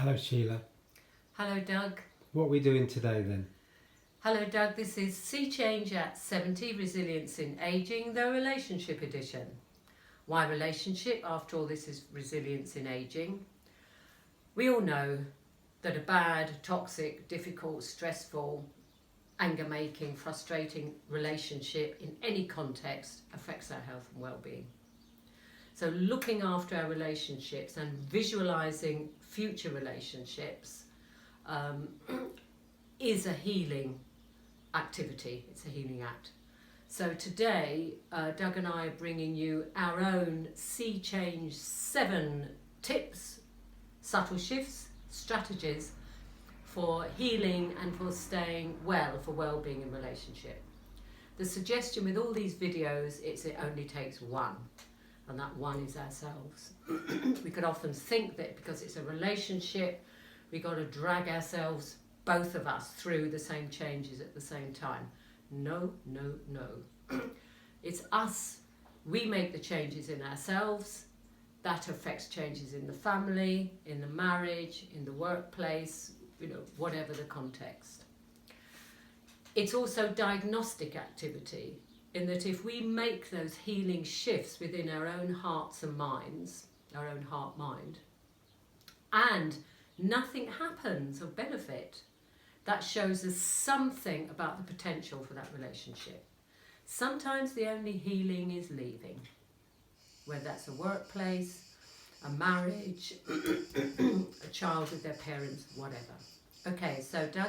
Hello Sheila. Hello Doug. What are we doing today then? Hello Doug, this is Sea Change at 70, Resilience in Aging, the Relationship Edition. Why relationship? After all, this is resilience in aging. We all know that a bad, toxic, difficult, stressful, anger-making, frustrating relationship in any context affects our health and well-being. So looking after our relationships and visualising future relationships is a healing activity. It's a healing act. So today, Doug and I are bringing you our own Sea Change 7 tips, subtle shifts, strategies for healing and for staying well, for well-being in relationship. The suggestion with all these videos is it only takes one, and that one is ourselves. We could often think that because it's a relationship, we got to drag ourselves, both of us, through the same changes at the same time. No, no, no. It's us. We make the changes in ourselves. That affects changes in the family, in the marriage, in the workplace, whatever the context. It's also diagnostic activity, in that if we make those healing shifts within our own hearts and minds, our own heart-mind, and nothing happens of benefit, that shows us something about the potential for that relationship. Sometimes the only healing is leaving, whether that's a workplace, a marriage, a child with their parents, whatever. Okay, so Doug,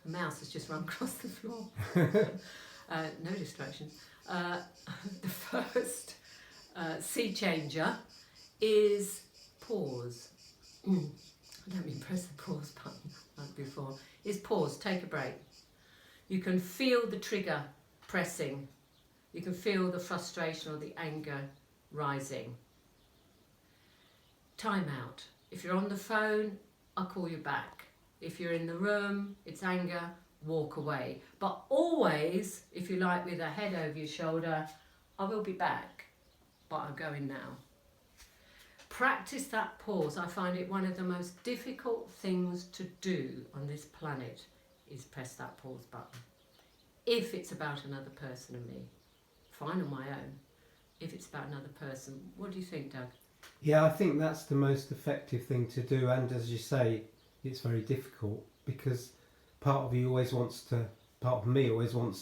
a mouse has just run across the floor. No distractions. The first sea changer is pause. I don't mean press the pause button like before. Is pause, take a break. You can feel the trigger pressing. You can feel the frustration or the anger rising. Time out. If you're on the phone, I'll call you back. If you're in the room, it's anger, walk away. But always, if you like, with a head over your shoulder, I will be back, but I'm going now. Practice that pause. I find it one of the most difficult things to do on this planet is press that pause button. If it's about another person and me, fine on my own. If it's about another person, what do you think, Doug? Yeah, I think that's the most effective thing to do, and as you say, it's very difficult because part of me always wants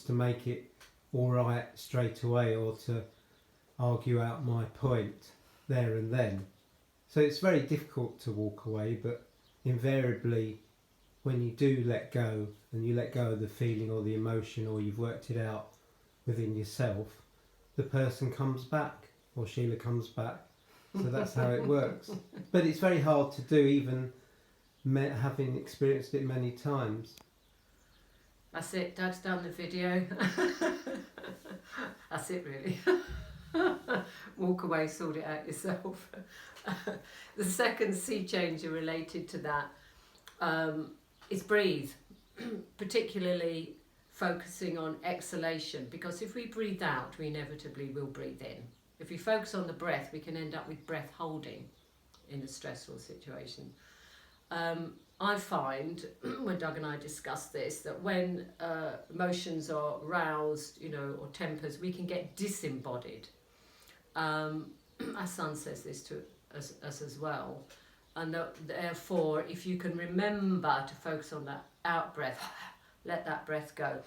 to make it all right straight away, or to argue out my point there and then. So it's very difficult to walk away, but invariably when you do let go, and you let go of the feeling or the emotion, or you've worked it out within yourself, the person comes back, or Sheila comes back. So that's how it works. But it's very hard to do, even having experienced it many times. That's it, Doug's done the video. That's it really. Walk away, sort it out yourself. The second sea changer related to that is breathe, particularly focusing on exhalation, because if we breathe out, we inevitably will breathe in. If we focus on the breath, we can end up with breath holding in a stressful situation. I find, when Doug and I discuss this, that when emotions are roused, or tempers, we can get disembodied. Our son says this to us as well. And therefore, if you can remember to focus on that out breath, let that breath go,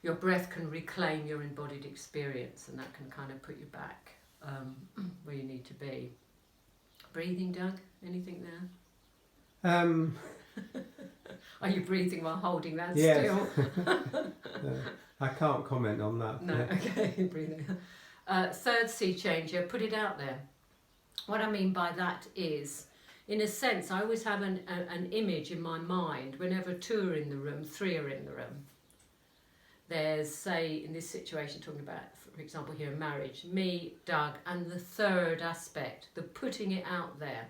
your breath can reclaim your embodied experience, and that can kind of put you back where you need to be. Breathing, Doug? Anything there? Are you breathing while holding that still? I can't comment on that. No, okay, breathing. Third sea changer, put it out there. What I mean by that is, in a sense, I always have an image in my mind whenever two are in the room, three are in the room. There's, say, in this situation, talking about, for example, here, marriage, me, Doug, and the third aspect, the putting it out there.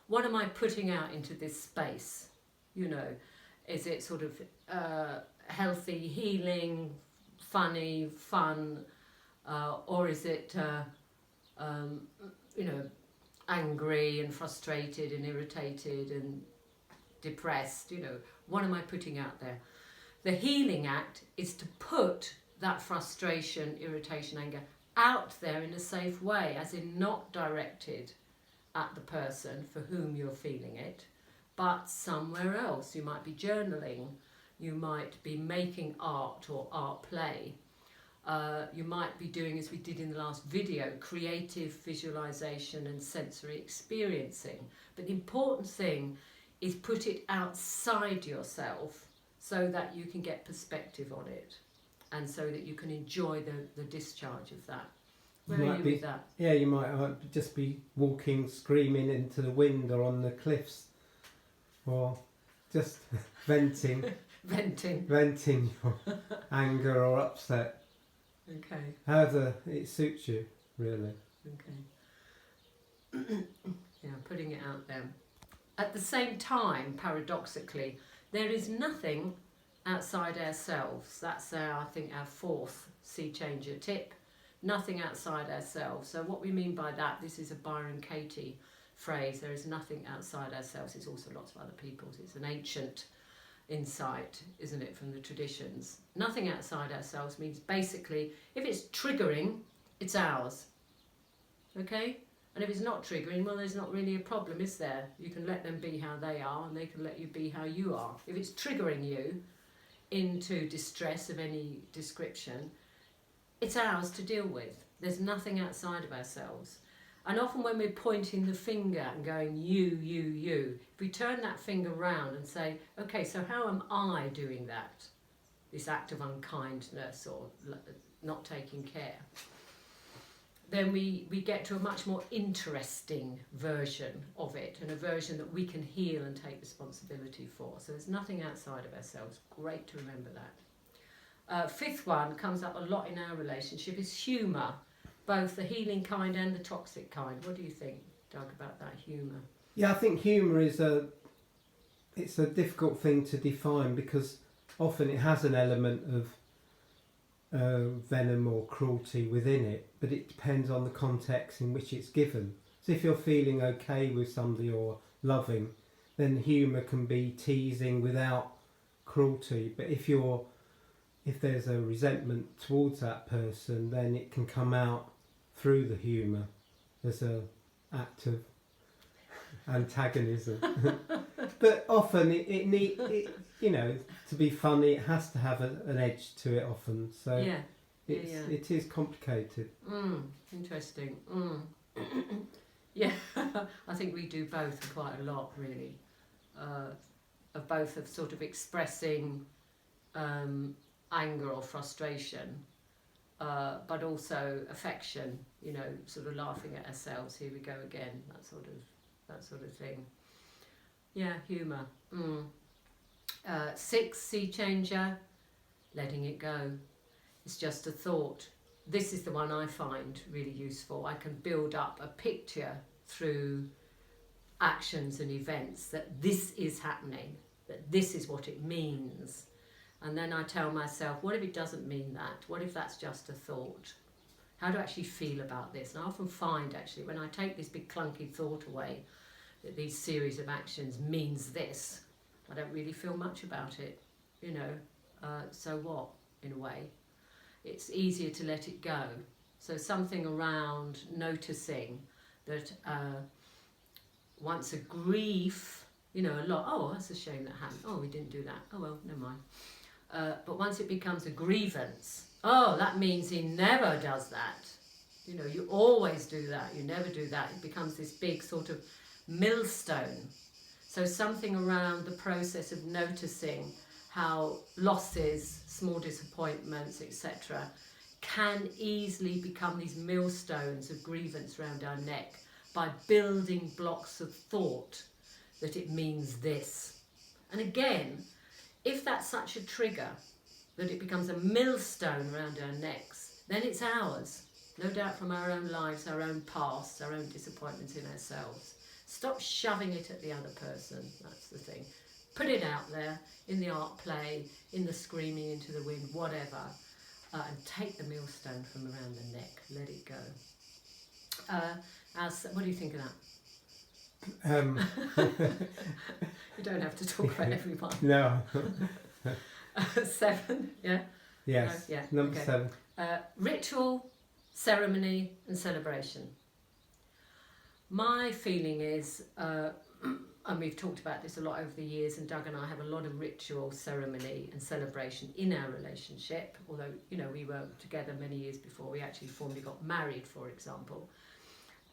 What am I putting out into this space? Is it sort of healthy, healing, funny, fun, or is it, angry and frustrated and irritated and depressed, what am I putting out there? The healing act is to put that frustration, irritation, anger out there in a safe way, as in not directed at the person for whom you're feeling it, but somewhere else. You might be journaling, you might be making art or art play, you might be doing, as we did in the last video, creative visualization and sensory experiencing. But the important thing is put it outside yourself so that you can get perspective on it and so that you can enjoy the discharge of that. Where are you with that? Yeah, you might just be walking, screaming into the wind or on the cliffs, or just venting your anger or upset. Okay. However it suits you, really. Okay. Yeah, putting it out there. At the same time, paradoxically, there is nothing outside ourselves. That's I think our fourth sea changer tip. Nothing outside ourselves. So what we mean by that, this is a Byron Katie phrase, there is nothing outside ourselves. It's also lots of other people's. It's an ancient insight, isn't it, from the traditions. Nothing outside ourselves means basically, if it's triggering, it's ours. Okay? And if it's not triggering, well, there's not really a problem, is there? You can let them be how they are and they can let you be how you are. If it's triggering you into distress of any description, it's ours to deal with. There's nothing outside of ourselves. And often when we're pointing the finger and going, you, if we turn that finger round and say, okay, so how am I doing that? This act of unkindness or not taking care. Then we get to a much more interesting version of it, and a version that we can heal and take responsibility for. So there's nothing outside of ourselves. Great to remember that. Fifth one comes up a lot in our relationship is humour, both the healing kind and the toxic kind. What do you think, Doug, about that humour? Yeah, I think humour is a difficult thing to define, because often it has an element of venom or cruelty within it, but it depends on the context in which it's given. So if you're feeling okay with somebody or loving, then humour can be teasing without cruelty. But if there's a resentment towards that person, then it can come out through the humour as an act of antagonism. But often to be funny, it has to have an edge to it often. So it is complicated. Interesting. Yeah, I think we do both quite a lot, really. Of both of sort of expressing anger or frustration, but also affection, sort of laughing at ourselves, here we go again, that sort of thing. Yeah, humour. 6, sea changer, letting it go. It's just a thought. This is the one I find really useful. I can build up a picture through actions and events that this is happening, that this is what it means. And then I tell myself, what if it doesn't mean that? What if that's just a thought? How do I actually feel about this? And I often find, actually, when I take this big clunky thought away, that these series of actions means this, I don't really feel much about it, so what, in a way? It's easier to let it go. So something around noticing that once a grief, a lot, oh, that's a shame that happened, oh, we didn't do that, oh well, never mind. But once it becomes a grievance, oh, that means he never does that. You always do that, you never do that. It becomes this big sort of millstone. So something around the process of noticing how losses, small disappointments, etc., can easily become these millstones of grievance around our neck by building blocks of thought that it means this. And again, if that's such a trigger that it becomes a millstone around our necks, then it's ours, no doubt, from our own lives, our own past, our own disappointments in ourselves. Stop shoving it at the other person, that's the thing. Put it out there, in the art play, in the screaming into the wind, whatever, and take the millstone from around the neck, let it go. What do you think of that? You don't have to talk about everyone. No. 7, yeah? Yes. Yeah. Number Okay. 7. Ritual, ceremony and celebration. My feeling is, and we've talked about this a lot over the years, and Doug and I have a lot of ritual, ceremony and celebration in our relationship, although, you know, we were together many years before we actually formally got married, for example.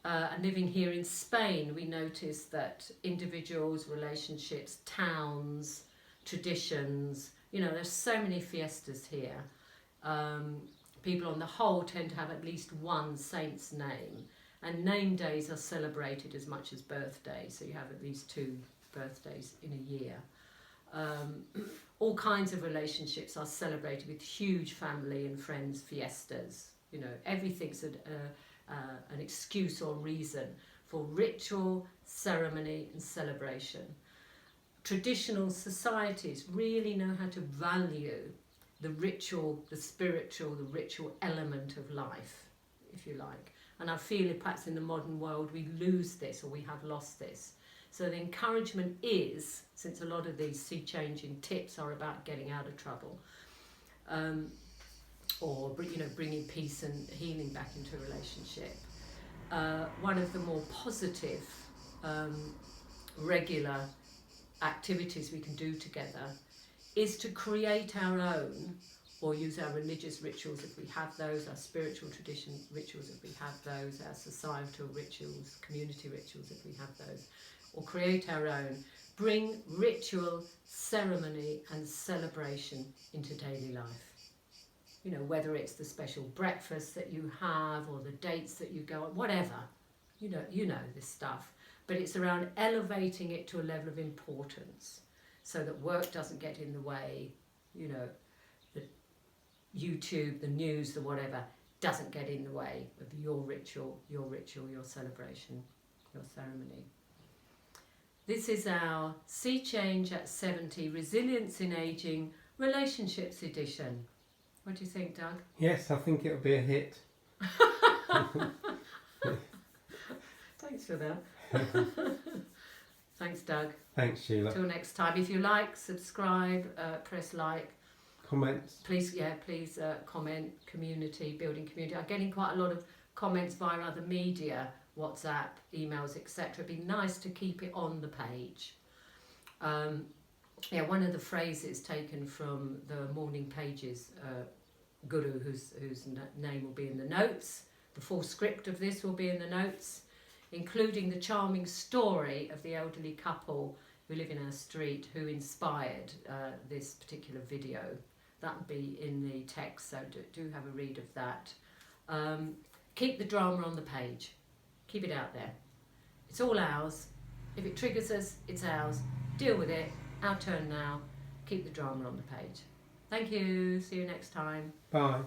And living here in Spain, we noticed that individuals, relationships, towns, traditions, you know, there's so many fiestas here. People on the whole tend to have at least one saint's name, and name days are celebrated as much as birthdays, so you have at least 2 birthdays in a year. All kinds of relationships are celebrated with huge family and friends fiestas. You know, everything's an excuse or reason for ritual, ceremony and celebration. Traditional societies really know how to value the ritual, the spiritual, the ritual element of life, if you like. And I feel perhaps in the modern world we lose this, or we have lost this. So the encouragement is, since a lot of these sea changing tips are about getting out of trouble, or you know, bringing peace and healing back into a relationship, one of the more positive, regular activities we can do together is to create our own, or use our religious rituals if we have those, our spiritual tradition rituals if we have those, our societal rituals, community rituals if we have those, or create our own. Bring ritual, ceremony and celebration into daily life. You know, whether it's the special breakfast that you have or the dates that you go on, whatever. You know this stuff. But it's around elevating it to a level of importance so that work doesn't get in the way, you know, the YouTube, the news, the whatever, doesn't get in the way of your ritual, your celebration, your ceremony. This is our Sea Change at 70 Resilience in Aging Relationships Edition. What do you think, Doug? Yes, I think it'll be a hit. Thanks for that. Thanks, Doug. Thanks, Sheila. Till next time. If you like, subscribe, press like. Comments? Please comment, building community. I'm getting quite a lot of comments via other media, WhatsApp, emails, etc. It'd be nice to keep it on the page. One of the phrases taken from the Morning Pages guru, whose name will be in the notes. The full script of this will be in the notes, including the charming story of the elderly couple who live in our street who inspired this particular video. That will be in the text, so do have a read of that. Keep the drama on the page. Keep it out there. It's all ours. If it triggers us, it's ours. Deal with it. Our turn now. Keep the drama on the page. Thank you. See you next time. Bye.